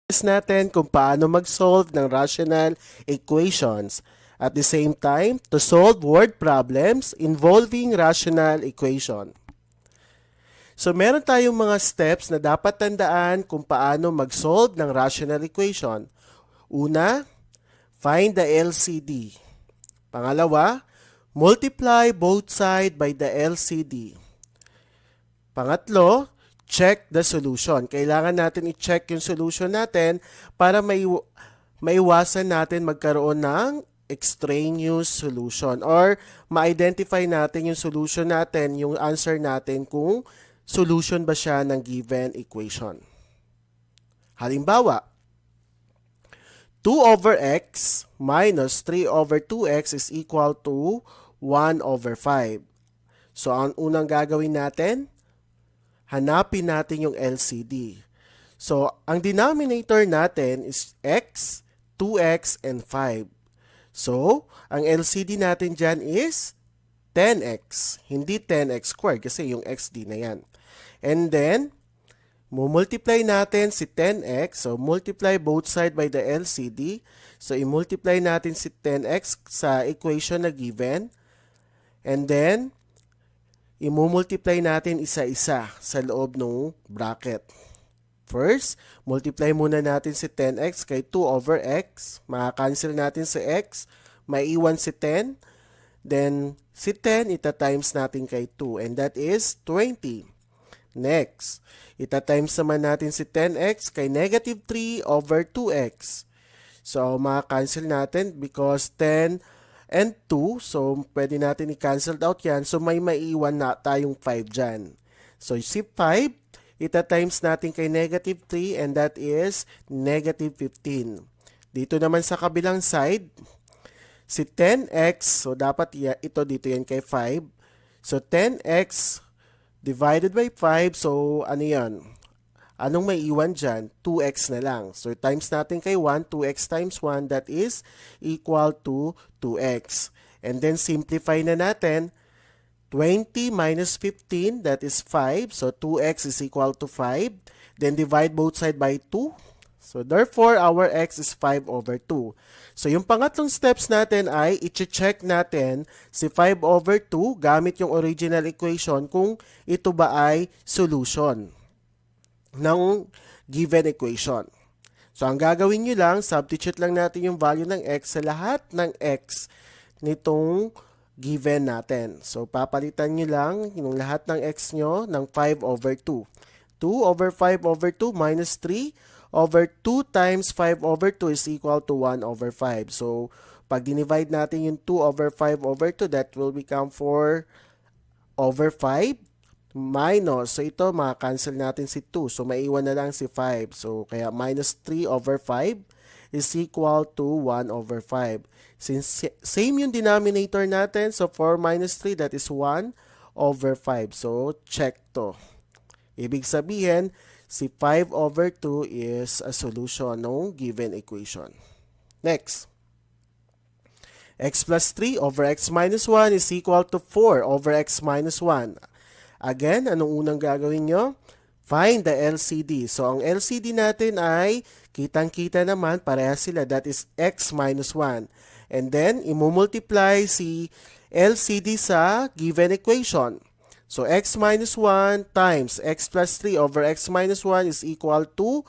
natin kung paano mag-solve ng rational equations. At the same time, to solve word problems involving rational equation. So meron tayong mga steps na dapat tandaan kung paano mag-solve ng rational equation. Una, find the LCD. Pangalawa, multiply both sides by the LCD. Pangatlo, check the solution. Kailangan natin i-check yung solution natin para maiwasan natin magkaroon ng extraneous solution or ma-identify natin yung solution natin, yung answer natin kung solution ba siya ng given equation. Halimbawa, 2 over x minus 3 over 2x is equal to 1 over 5. So, ang unang gagawin natin, hanapin natin yung LCD. So, ang denominator natin is x, 2x, and 5. So, ang LCD natin dyan is 10x. Hindi 10x squared kasi yung x di na yan. And then, multiply natin si 10x. So, multiply both sides by the LCD. So, i-multiply natin si 10x sa equation na given. And then, i-multiply natin isa-isa sa loob ng bracket. First, multiply muna natin si 10x kay 2 over x. Maka-cancel natin si x. Maiiwan si 10. Then, si 10, ita-times natin kay 2. And that is 20. Next, ita-times naman natin si 10x kay negative 3 over 2x. So, maka-cancel natin because 10 and 2. So, pwede natin i-cancel out yan. So, may maiiwan na tayong 5 dyan. So, si 5, ita-times natin kay negative 3 and that is negative 15. Dito naman sa kabilang side, si 10x, so dapat ito dito yan kay 5. So, 10x divided by 5, so ano yan? Anong may iwan dyan? 2x na lang. So, times natin kay 1, 2x times 1, that is equal to 2x. And then, simplify na natin. 20 minus 15, that is 5. So, 2x is equal to 5. Then, divide both sides by 2. So, therefore, our x is 5 over 2. So, yung pangatlong steps natin ay i-check natin si 5 over 2 gamit yung original equation kung ito ba ay solution ng given equation. So, ang gagawin nyo lang, substitute lang natin yung value ng x sa lahat ng x nitong given natin. So, papalitan nyo lang yung lahat ng x nyo ng 5 over 2. 2 over 5 over 2 minus 3 over 2 times 5 over 2 is equal to 1 over 5. So, pag dinivide natin yung 2 over 5 over 2, that will become 4 over 5 minus. So, ito, maka-cancel natin si 2. So, maiwan na lang si 5. So, kaya minus 3 over 5 is equal to 1 over 5. Since same yung denominator natin, so 4 minus 3, that is 1 over 5. So, check to. Ibig sabihin, si 5 over 2 is a solution ng given equation. Next. X plus 3 over x minus 1 is equal to 4 over x minus 1. Again, anong unang gagawin nyo? Find the LCD. So, ang LCD natin ay kitang-kita naman, parehas sila. That is x minus 1. And then, imumultiply si LCD sa given equation. So, x minus 1 times x plus 3 over x minus 1 is equal to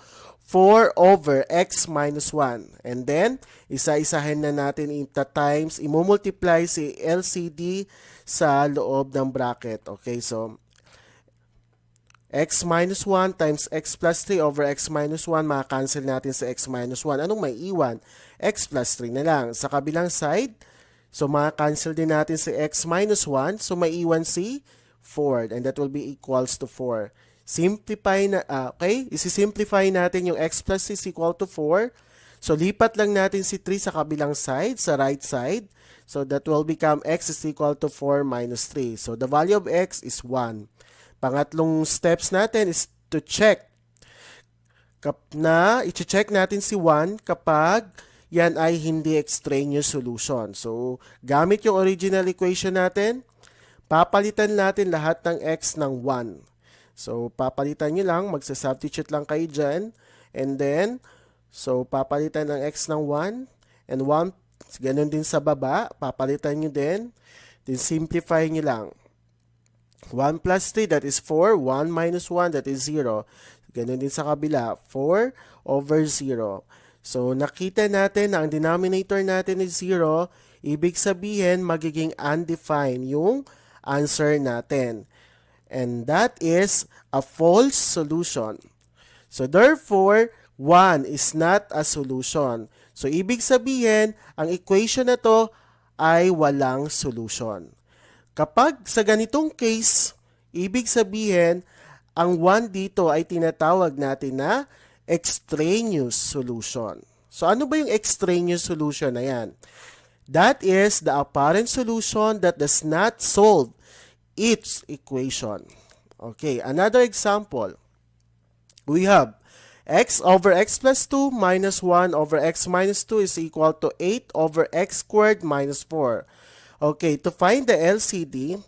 4 over x minus 1. And then, isa-isahin na natin times, imumultiply si LCD sa loob ng bracket. Okay, so, x minus 1 times x plus 3 over x minus 1, maka-cancel natin sa x minus 1. Anong may iwan? X plus 3 na lang. Sa kabilang side, so maka-cancel din natin si x minus 1. So, may iwan si 4 and that will be equals to 4. Simplify na, okay? Isi-simplify natin yung x plus is equal to 4. So, lipat lang natin si 3 sa kabilang side, sa right side. So, that will become x is equal to 4 minus 3. So, the value of x is 1. Pangatlong steps natin is to check. I-check natin si 1 kapag yan ay hindi extraneous solution. So, gamit yung original equation natin, papalitan natin lahat ng x ng 1. So, papalitan nyo lang, magsa-substitute lang kayo dyan. And then, So, papalitan ng x ng 1 and 1, ganun din sa baba, papalitan nyo din. Then, simplify nyo lang. 1 plus 3, that is 4. 1 minus 1, that is 0. Ganun din sa kabila, 4 over 0. So, nakita natin na ang denominator natin is 0. Ibig sabihin, magiging undefined yung answer natin. And that is a false solution. So, therefore, 1 is not a solution. So, ibig sabihin, ang equation na to ay walang solution. Kapag sa ganitong case, ibig sabihin, ang 1 dito ay tinatawag natin na extraneous solution. So, ano ba yung extraneous solution na yan? That is the apparent solution that does not solve its equation. Okay, another example. We have x over x plus 2 minus 1 over x minus 2 is equal to 8 over x squared minus 4. Okay, to find the LCD,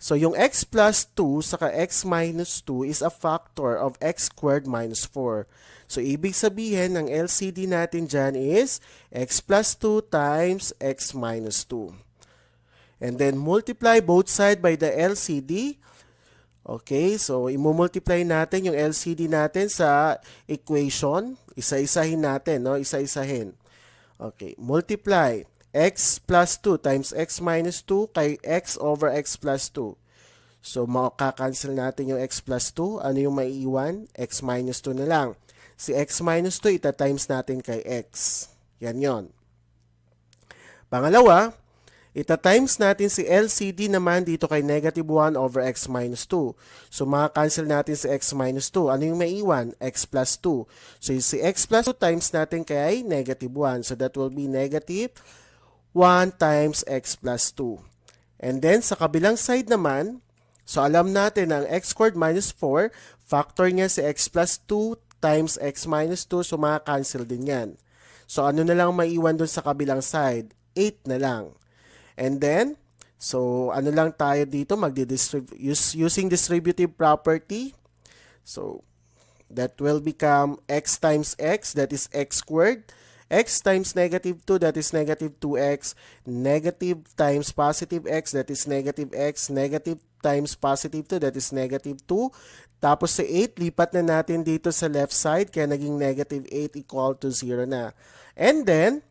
so yung x plus 2 saka x minus 2 is a factor of x squared minus 4. So, ibig sabihin, ng LCD natin dyan is x plus 2 times x minus 2. And then, multiply both sides by the LCD. Okay, so imumultiply natin yung LCD natin sa equation. Isa-isahin natin, no? Isa-isahin. Okay, multiply x plus 2 times x minus 2 kay x over x plus 2. So, makakancel natin yung x plus 2. Ano yung maiiwan? X minus 2 na lang. Si x minus 2, ita-times natin kay x. Yan yon. Pangalawa, ita-times natin si LCD naman dito kay negative 1 over x minus 2. So, makakancel natin si x minus 2. Ano yung maiiwan? X plus 2. So, si x plus 2 times natin kay negative 1. So, that will be negative 1 times x plus 2. And then, sa kabilang side naman, so alam natin ang x squared minus 4, factor niya si x plus 2 times x minus 2. So, makakancel din yan. So, ano na lang maiiwan dun sa kabilang side? 8 na lang. And then, so ano lang tayo dito, using distributive property. So, that will become x times x, that is x squared. X times negative 2, that is negative 2x. Negative times positive x, that is negative x. Negative times positive 2, that is negative 2. Tapos sa 8, lipat na natin dito sa left side, kaya naging negative 8 equal to 0 na. And then,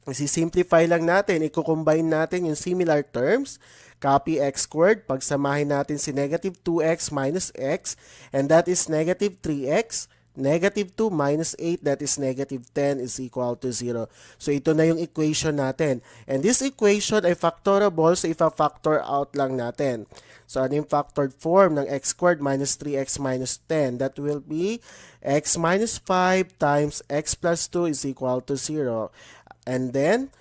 isi-simplify lang natin, i-combine natin yung similar terms, copy x squared, pagsamahin natin si negative 2x minus x, and that is negative 3x, negative 2 minus 8, that is negative 10 is equal to 0. So, ito na yung equation natin. And this equation ay factorable, so ifa-factor out lang natin. So, ano yung factored form ng x squared minus 3x minus 10? That will be x minus 5 times x plus 2 is equal to 0. And then,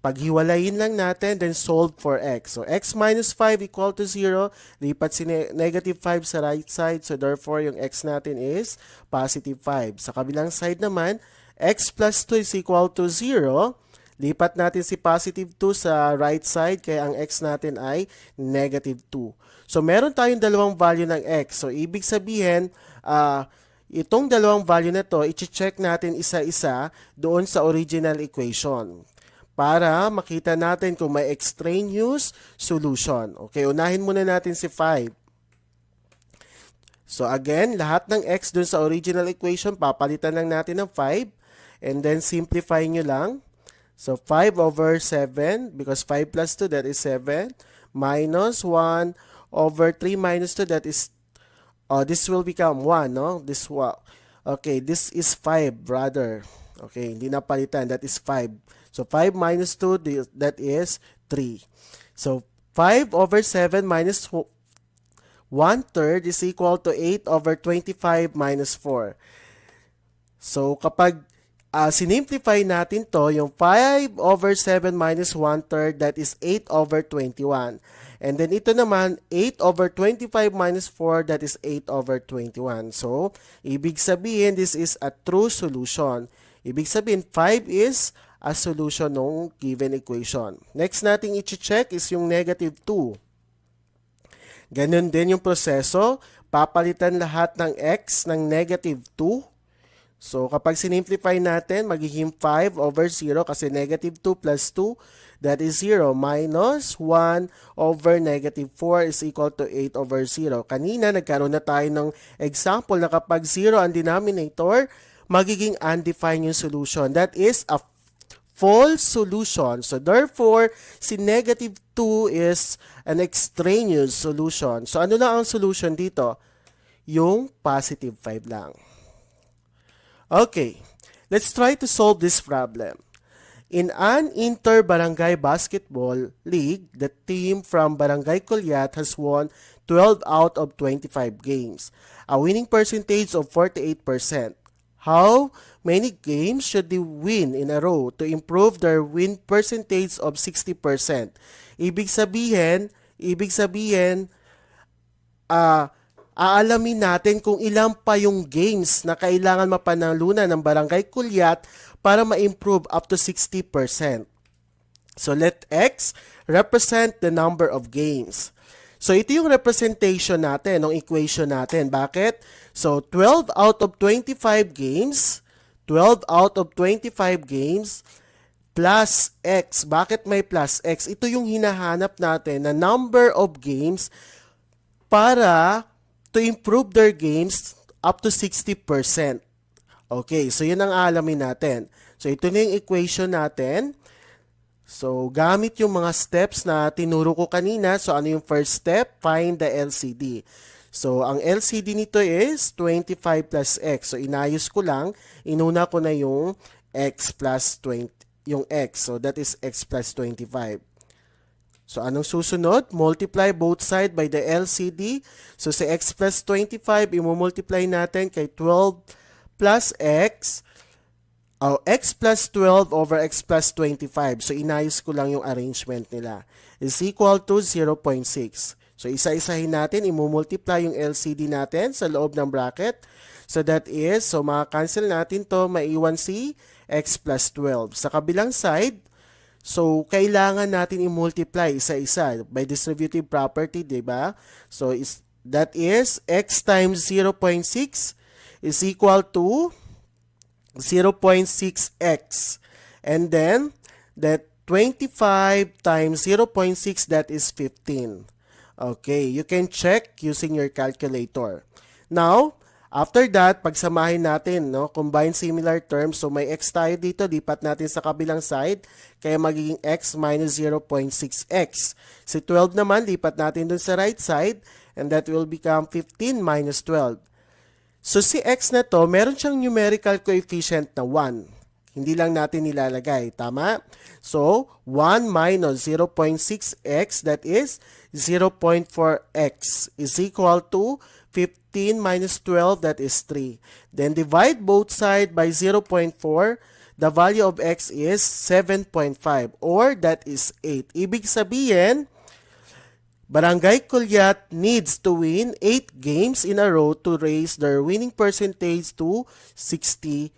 paghiwalayin lang natin, then solve for x. So, x minus 5 equal to 0. Lipat si negative 5 sa right side. So, therefore, yung x natin is positive 5. Sa kabilang side naman, x plus 2 is equal to 0. Lipat natin si positive 2 sa right side. Kaya ang x natin ay negative 2. So, meron tayong dalawang value ng x. So, ibig sabihin, itong dalawang value na to, i-check natin isa-isa doon sa original equation para makita natin kung may extraneous solution. Okay, unahin muna natin si 5. So again, lahat ng x doon sa original equation, papalitan lang natin ng 5 and then simplify nyo lang. So 5 over 7, because 5 plus 2, that is 7, minus 1 over 3 minus 2, that is this will become 1, no? Okay, this is 5, brother. Okay, hindi na palitan. That is 5. So, 5 minus 2, that is 3. So, 5 over 7 minus 1/3 is equal to 8 over 25 minus 4. So, kapag sinimplify natin to, yung 5 over 7 minus 1/3, that is 8 over 21. And then ito naman, 8 over 25 minus 4, that is 8 over 21. So, ibig sabihin, this is a true solution. Ibig sabihin, 5 is a solution ng given equation. Next nating i-check is yung negative 2. Ganun din yung proseso. Papalitan lahat ng x ng negative 2. So, kapag sinimplify natin, magiging 5 over 0 kasi negative 2 plus 2, that is 0, minus 1 over negative 4 is equal to 8 over 0. Kanina, nagkaroon na tayo ng example na kapag 0 ang denominator, magiging undefined yung solution. That is a false solution. So, therefore, si negative 2 is an extraneous solution. So, ano lang ang solution dito? Yung positive 5 lang. Okay, let's try to solve this problem. In an inter-barangay basketball league, the team from Barangay Colyat has won 12 out of 25 games, a winning percentage of 48%. How many games should they win in a row to improve their win percentage of 60%? Ibig sabihin, aalamin natin kung ilang pa yung games na kailangan mapanalunan ng Barangay Colyat para ma-improve up to 60%. So let X represent the number of games. So ito yung representation natin ng equation natin. Bakit? So 12 out of 25 games, 12 out of 25 games plus X. Bakit may plus X? Ito yung hinahanap natin na number of games para to improve their games up to 60%. Okay, so yun ang alamin natin. So ito na yung equation natin. So gamit yung mga steps na tinuro ko kanina. So ano yung first step? Find the LCD. So ang LCD nito is 25 plus X. So inayos ko lang. Inuna ko na yung X plus 20, yung X. So that is X plus 25. So, anong susunod? Multiply both side by the LCD. So, sa X plus 25, i-multiply natin kay 12 plus X. X plus 12 over X plus 25. So, inayos ko lang yung arrangement nila. Is equal to 0.6. So, isa-isahin natin, i-multiply yung LCD natin sa loob ng bracket. So, that is, so maka-cancel natin to, maiwan si X plus 12. Sa kabilang side, so, kailangan natin i-multiply isa-isa by distributive property, di ba? So, that is X times 0.6 is equal to 0.6X. And then, that 25 times 0.6, that is 15. Okay, you can check using your calculator. Now, after that, pagsamahin natin, no, combine similar terms. So, may x tayo dito, lipat natin sa kabilang side. Kaya magiging x minus 0.6x. Si 12 naman, lipat natin dun sa right side. And that will become 15 minus 12. So, si x na to, meron siyang numerical coefficient na 1. Hindi lang natin nilalagay. Tama? So, 1 minus 0.6x, that is 0.4x, is equal to 15 minus 12, that is 3. Then divide both sides by 0.4. The value of x is 7.5 or that is 8. Ibig sabihin, Barangay Colyat needs to win 8 games in a row to raise their winning percentage to 60%.